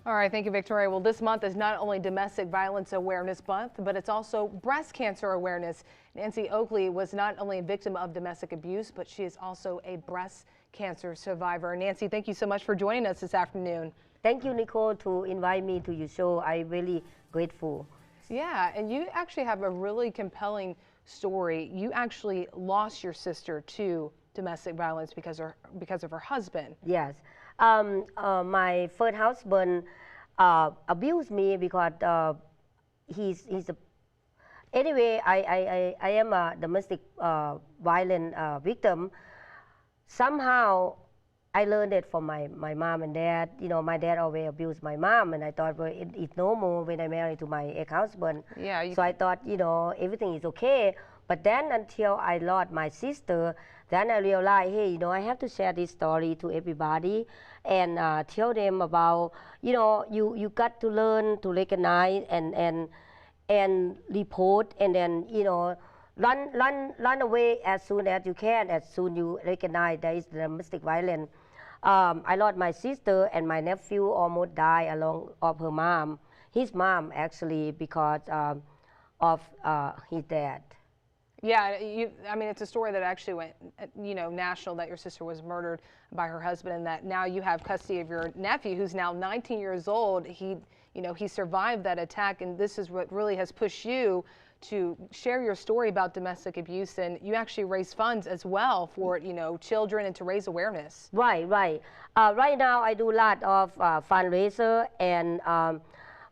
All right, thank you, Victoria. Well, this month is not only Domestic Violence Awareness Month, but it's also Breast Cancer Awareness. Nancy Oakley was not only a victim of domestic abuse, but she is also a breast cancer survivor. Nancy, thank you so much for joining us this afternoon. Thank you, Nicole, to invite me to your show. I'm really grateful. Yeah, and you actually have a really compelling story. You actually lost your sister to domestic violence because of her husband. Yes. My first husband abused me because he's a. Anyway, I am a domestic violence victim. Somehow, I learned it from my mom and dad. You know, my dad always abused my mom, and I thought, well, it's normal when I married to my ex-husband. Yeah. So I thought, everything is okay. But then until I lost my sister, then I realized, hey, I have to share this story to everybody and tell them about, you got to learn to recognize and report, and then, run away as soon as you can, as soon you recognize there is domestic violence. I lost my sister, and my nephew almost died along of her mom, his mom actually, because of his dad. Yeah, I mean, it's a story that actually went, national, that your sister was murdered by her husband, and that now you have custody of your nephew, who's now 19 years old. He survived that attack, and this is what really has pushed you to share your story about domestic abuse, and you actually raise funds as well for, children and to raise awareness. Right. Right now, I do a lot of fundraiser, and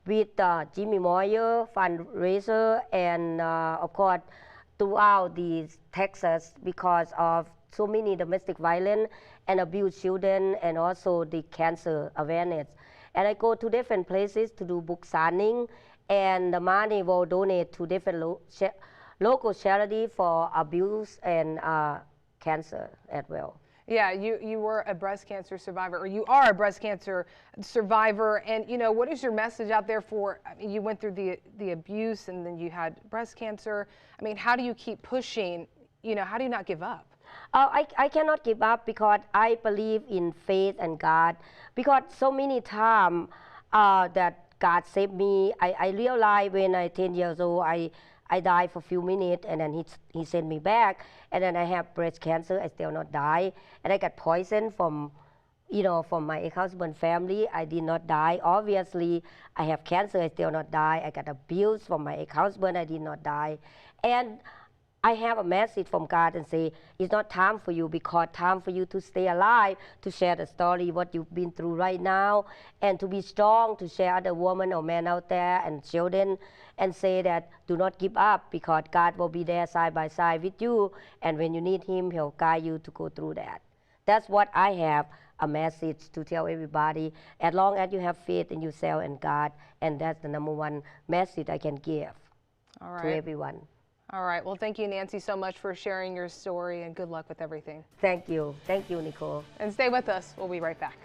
with Jimmy Moyer fundraiser, and of course, throughout Texas, because of so many domestic violence and abused children, and also the cancer awareness. And I go to different places to do book signing, and the money will donate to different local charity for abuse and cancer as well. Yeah, you were a breast cancer survivor, or you are a breast cancer survivor, and what is your message out there for? I mean, you went through the abuse, and then you had breast cancer. I mean, how do you keep pushing? How do you not give up? I cannot give up because I believe in faith and God. Because so many times that God saved me, I realized when I 10 years old, I died for a few minutes, and then he sent me back, and then I have breast cancer. I still not die, and I got poisoned from my ex-husband family. I did not die. Obviously, I have cancer. I still not die. I got abuse from my ex-husband. I did not die, and I have a message from God and say, it's not time for you, because time for you to stay alive, to share the story, what you've been through right now, and to be strong, to share other women or men out there and children, and say that do not give up, because God will be there side by side with you, and when you need Him, He'll guide you to go through that. That's what I have, a message to tell everybody, as long as you have faith in yourself and God, and that's the number one message I can give to everyone. All right. Well, thank you, Nancy, so much for sharing your story, and good luck with everything. Thank you. Thank you, Nicole. And stay with us. We'll be right back.